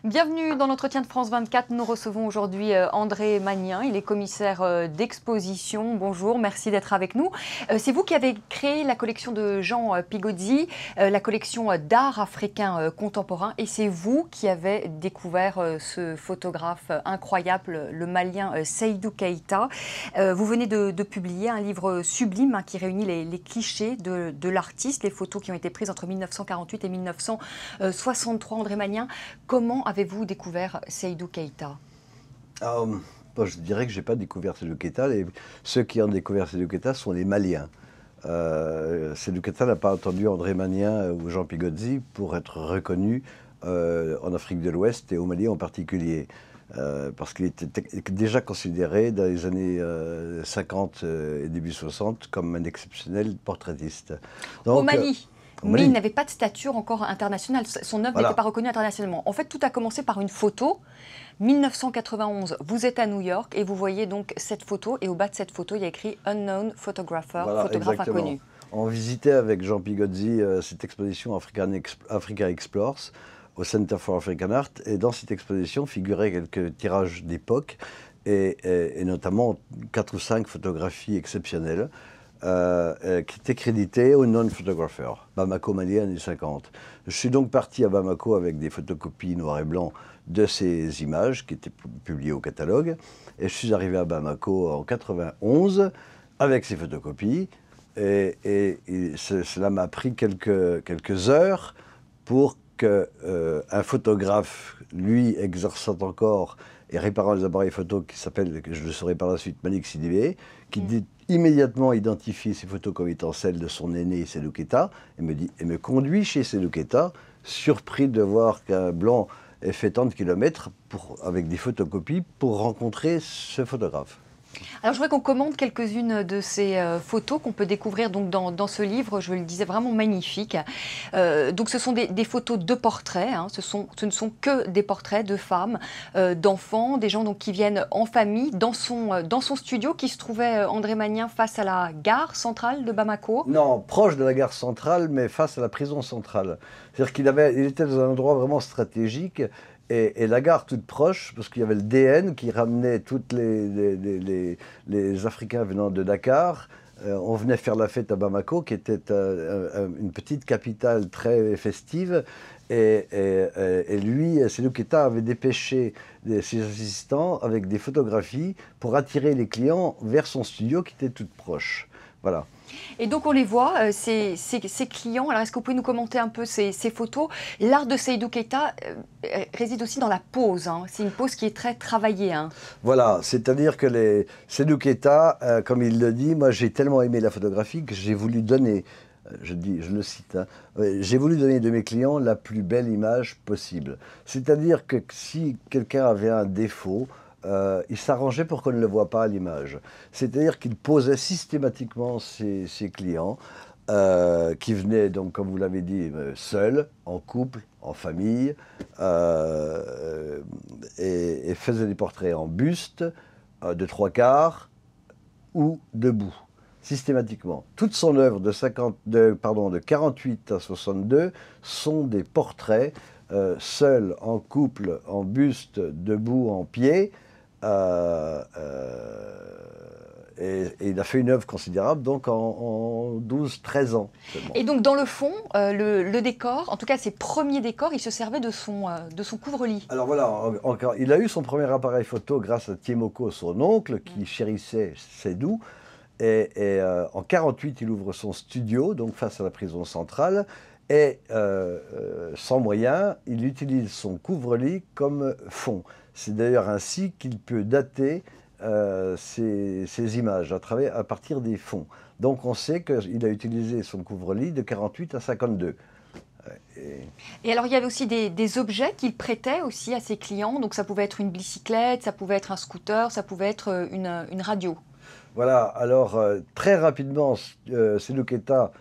Bienvenue dans l'entretien de France 24. Nous recevons aujourd'hui André Magnien. Il est commissaire d'exposition. Bonjour, merci d'être avec nous. C'est vous qui avez créé la collection de Jean Pigozzi, la collection d'art africain contemporain. Et c'est vous qui avez découvert ce photographe incroyable, le Malien Seydou Keïta. Vous venez de publier un livre sublime qui réunit les clichés de l'artiste, les photos qui ont été prises entre 1948 et 1963. André Magnien, comment avez-vous découvert Seydou Keïta? Je dirais que je n'ai pas découvert Seydou Keïta. Ceux qui ont découvert Seydou Keïta sont les Maliens. Seydou Keïta n'a pas attendu André Magnien ou Jean Pigozzi pour être reconnu en Afrique de l'Ouest et au Mali en particulier. Parce qu'il était déjà considéré dans les années 50 et début 60 comme un exceptionnel portraitiste. Donc, au Mali. Mais il n'avait pas de stature encore internationale. Son œuvre n'était pas reconnue internationalement. En fait, tout a commencé par une photo. 1991, vous êtes à New York et vous voyez donc cette photo. Et au bas de cette photo, il y a écrit « Unknown Photographer », photographe inconnu. On visitait avec Jean Pigozzi cette exposition Africa Explores au Center for African Art. Et dans cette exposition figuraient quelques tirages d'époque et notamment 4 ou 5 photographies exceptionnelles. Qui était crédité au non-photographer, Bamako, Mali, années 50. Je suis donc parti à Bamako avec des photocopies noir et blanc de ces images qui étaient publiées au catalogue. Et je suis arrivé à Bamako en 91 avec ces photocopies. Et cela m'a pris quelques heures pour qu'un photographe, lui, exerçant encore et réparant les appareils photo qui s'appelle, je le saurai par la suite, Malik Sidibé, qui immédiatement identifie ces photos comme étant celles de son aîné Seydou Keïta et me conduit chez Seydou Keïta, surpris de voir qu'un blanc ait fait tant de kilomètres avec des photocopies pour rencontrer ce photographe. Alors je voudrais qu'on commente quelques-unes de ces photos qu'on peut découvrir donc dans ce livre, je le disais, vraiment magnifique. Donc ce sont des photos de portraits, hein. Ce ne sont que des portraits de femmes, d'enfants, des gens donc, qui viennent en famille dans son studio qui se trouvait, André Magnien, face à la gare centrale de Bamako. Non, proche de la gare centrale, mais face à la prison centrale. C'est-à-dire qu'il était dans un endroit vraiment stratégique. Et la gare toute proche, parce qu'il y avait le DN qui ramenait tous les Africains venant de Dakar. On venait faire la fête à Bamako, qui était une petite capitale très festive. Et lui, Seydou Keïta, avait dépêché ses assistants avec des photographies pour attirer les clients vers son studio qui était toute proche. Voilà. Et donc on les voit, ces clients. Alors est-ce que vous pouvez nous commenter un peu ces photos? L'art de Seydou Keïta réside aussi dans la pose. Hein. C'est une pose qui est très travaillée. Hein. Voilà, c'est-à-dire que Seydou Keïta, comme il le dit, moi j'ai tellement aimé la photographie que j'ai voulu donner, je le cite, hein, j'ai voulu donner de mes clients la plus belle image possible. C'est-à-dire que si quelqu'un avait un défaut, il s'arrangeait pour qu'on ne le voit pas à l'image. C'est-à-dire qu'il posait systématiquement ses clients qui venaient, donc, comme vous l'avez dit, seuls, en couple, en famille, et faisaient des portraits en buste, de 3/4 ou debout, systématiquement. Toute son œuvre de 48 à 62 sont des portraits seuls, en couple, en buste, debout, en pied. Et il a fait une œuvre considérable donc en 12-13 ans. Seulement. Et donc dans le fond, le décor, en tout cas ses premiers décors, il se servait de son couvre-lit. Alors voilà, il a eu son premier appareil photo grâce à Tiemoko, son oncle, qui chérissait Seydou. Et en 48, il ouvre son studio, donc face à la prison centrale. Et sans moyens, il utilise son couvre-lit comme fond. C'est d'ailleurs ainsi qu'il peut dater ces images à partir des fonds. Donc on sait qu'il a utilisé son couvre-lit de 48 à 52. Et alors il y avait aussi des objets qu'il prêtait aussi à ses clients. Donc ça pouvait être une bicyclette, ça pouvait être un scooter, ça pouvait être une radio. Voilà, alors très rapidement, Seydou Keïta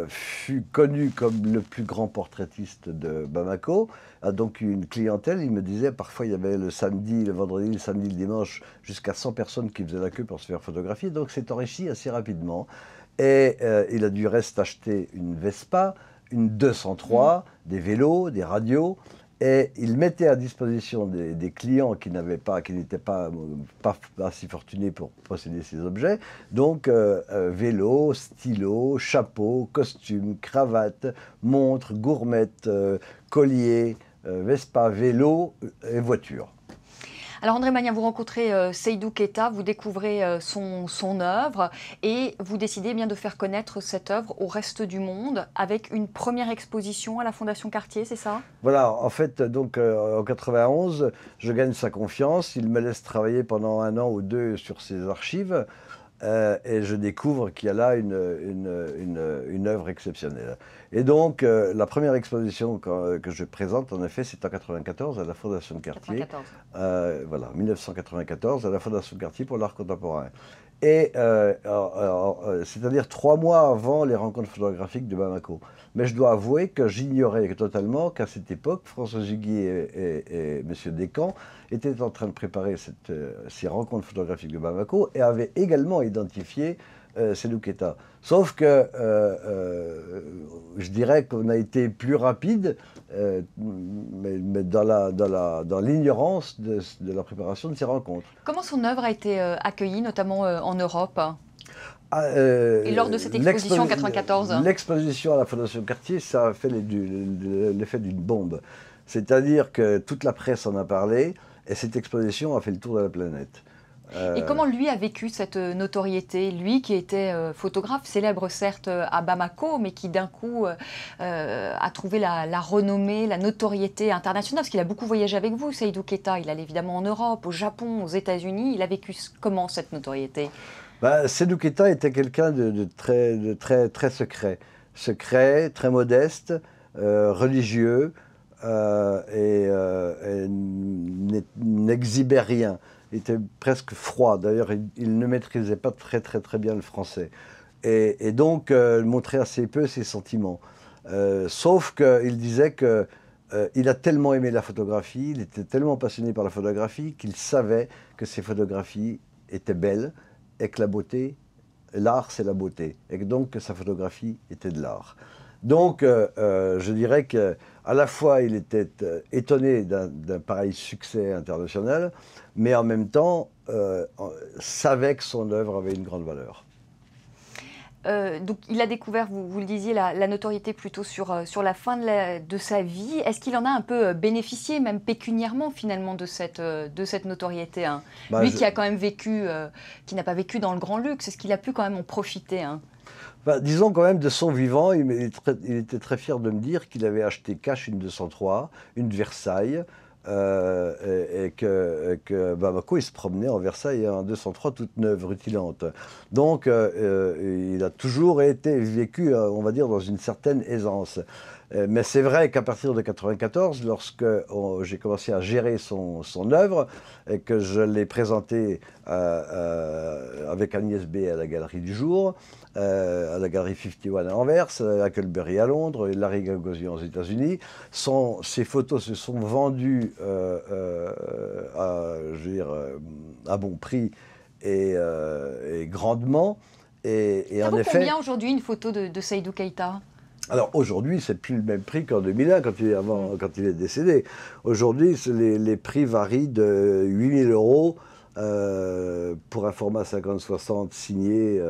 fut connu comme le plus grand portraitiste de Bamako, a donc eu une clientèle. Il me disait, parfois il y avait le samedi, le vendredi, le samedi, le dimanche, jusqu'à 100 personnes qui faisaient la queue pour se faire photographier. Donc c'est enrichi assez rapidement. Et il a du reste acheté une Vespa, une 203, des vélos, des radios. Et il mettait à disposition des clients qui n'étaient pas si fortunés pour posséder ces objets. Donc, vélo, stylo, chapeau, costume, cravate, montre, gourmette, collier, Vespa, vélo et voiture. Alors André Magnin, vous rencontrez Seydou Keita, vous découvrez son œuvre et vous décidez bien de faire connaître cette œuvre au reste du monde avec une première exposition à la Fondation Cartier, c'est ça? Voilà, en fait, donc en 91, je gagne sa confiance, il me laisse travailler pendant 1 an ou 2 sur ses archives et je découvre qu'il y a là une œuvre exceptionnelle. Et donc, la première exposition que je présente, en effet, c'est en 94 à la Fondation Cartier. 94. Voilà, 1994 à la Fondation Cartier pour l'art contemporain. Et c'est-à-dire 3 mois avant les rencontres photographiques de Bamako. Mais je dois avouer que j'ignorais totalement qu'à cette époque, François Juguy et M. Descamps étaient en train de préparer ces rencontres photographiques de Bamako et avaient également identifié Seydou Keita. Sauf que je dirais qu'on a été plus rapide, mais dans l'ignorance de la préparation de ces rencontres. Comment son œuvre a été accueillie, notamment en Europe? Et lors de cette exposition en 94? L'exposition à la Fondation Cartier, ça a fait l'effet d'une bombe. C'est-à-dire que toute la presse en a parlé et cette exposition a fait le tour de la planète. Et comment lui a vécu cette notoriété? Lui qui était photographe, célèbre certes à Bamako, mais qui d'un coup a trouvé la renommée, la notoriété internationale, parce qu'il a beaucoup voyagé avec vous, Seydou Keita. Il allait évidemment en Europe, au Japon, aux États-Unis. Il a vécu comment cette notoriété? Seydou Keita était quelqu'un de très secret. Secret, très modeste, religieux et n'exhibait rien. Il était presque froid. D'ailleurs, il ne maîtrisait pas très bien le français. Et donc, il montrait assez peu ses sentiments. Sauf qu'il disait que il a tellement aimé la photographie, il était tellement passionné par la photographie qu'il savait que ses photographies étaient belles et que la beauté, l'art c'est la beauté, et donc que sa photographie était de l'art. Donc je dirais qu'à la fois il était étonné d'un pareil succès international, mais en même temps savait que son œuvre avait une grande valeur. Donc il a découvert, vous le disiez, la notoriété plutôt sur la fin de sa vie. Est-ce qu'il en a un peu bénéficié, même pécuniairement finalement, de cette notoriété, hein? Lui qui a quand même vécu, qui n'a pas vécu dans le grand luxe, est-ce qu'il a pu quand même en profiter, hein? Disons quand même de son vivant, il était très fier de me dire qu'il avait acheté cash une 203, une Versailles, et que Bamako, il se promenait en Versailles en 203 toute neuve, rutilante. Donc il a toujours été vécu, on va dire, dans une certaine aisance. Mais c'est vrai qu'à partir de 1994, lorsque j'ai commencé à gérer son œuvre et que je l'ai présenté avec Agnès B à la Galerie du Jour, à la Galerie 51 à Anvers, à Huckleberry à Londres et Larry Gagosian aux États-Unis, ces photos se sont vendues à bon prix et grandement. Ça vaut combien aujourd'hui une photo de Seydou Keita? Alors aujourd'hui, c'est plus le même prix qu'en 2001, quand il est décédé. Aujourd'hui, les prix varient de 8 000 € pour un format 50-60 signé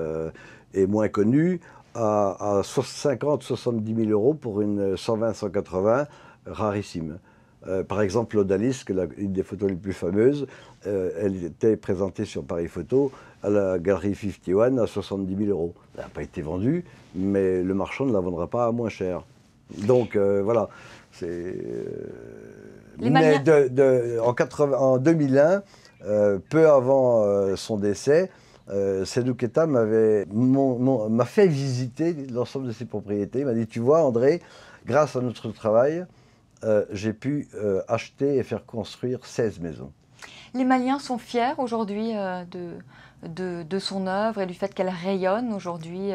et moins connu, à 50-70 000 € pour une 120-180 rarissime. Par exemple, l'Odalis, une des photos les plus fameuses, elle était présentée sur Paris Photo à la Galerie 51 à 70 000 €. Elle n'a pas été vendue, mais le marchand ne la vendra pas à moins cher. Donc voilà. Mais en 2001, peu avant son décès, Seydou Keita m'a fait visiter l'ensemble de ses propriétés. Il m'a dit, tu vois André, grâce à notre travail, j'ai pu acheter et faire construire 16 maisons. Les Maliens sont fiers aujourd'hui de son œuvre et du fait qu'elle rayonne aujourd'hui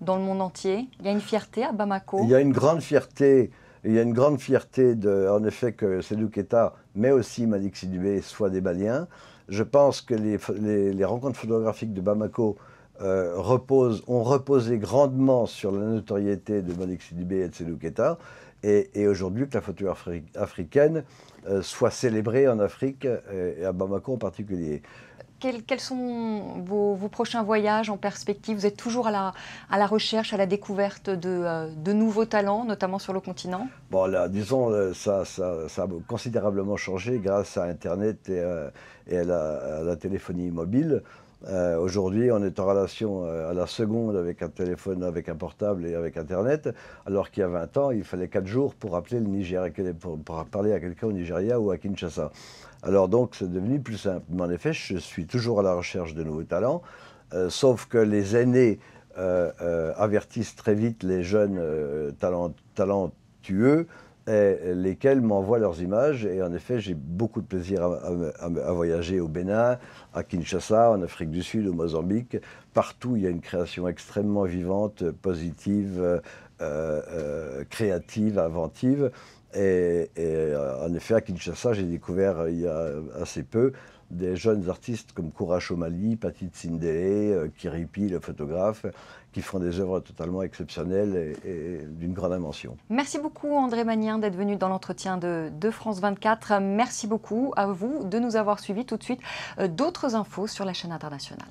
dans le monde entier. Il y a une fierté à Bamako. Il y a une grande fierté. Il y a une grande fierté, en effet, que Seydou Keita, mais aussi Malik Sidibé, soient des Maliens. Je pense que les rencontres photographiques de Bamako ont reposé grandement sur la notoriété de Malik Sidibé et de Seydou Keita. Et aujourd'hui, que la photo africaine soit célébrée en Afrique, et à Bamako en particulier. Quels sont vos prochains voyages en perspective? Vous êtes toujours à la recherche, à la découverte de nouveaux talents, notamment sur le continent? Bon, là, disons, ça a considérablement changé grâce à Internet et à la téléphonie mobile. Aujourd'hui, on est en relation à la seconde avec un téléphone, avec un portable et avec Internet, alors qu'il y a 20 ans, il fallait 4 jours pour appeler le Nigeria, pour parler à quelqu'un au Nigeria ou à Kinshasa. Alors donc, c'est devenu plus simple. Mais en effet, je suis toujours à la recherche de nouveaux talents, sauf que les aînés avertissent très vite les jeunes talentueux, lesquels m'envoient leurs images. Et en effet, j'ai beaucoup de plaisir à voyager au Bénin, à Kinshasa, en Afrique du Sud, au Mozambique. Partout, il y a une création extrêmement vivante, positive, créative, inventive. Et en effet, à Kinshasa, j'ai découvert il y a assez peu des jeunes artistes comme Kouracho Mali, Pati Tsindele, Kiripi, le photographe, qui font des œuvres totalement exceptionnelles et d'une grande dimension. Merci beaucoup André Magnien d'être venu dans l'entretien de France 24. Merci beaucoup à vous de nous avoir suivis. Tout de suite, d'autres infos sur la chaîne internationale.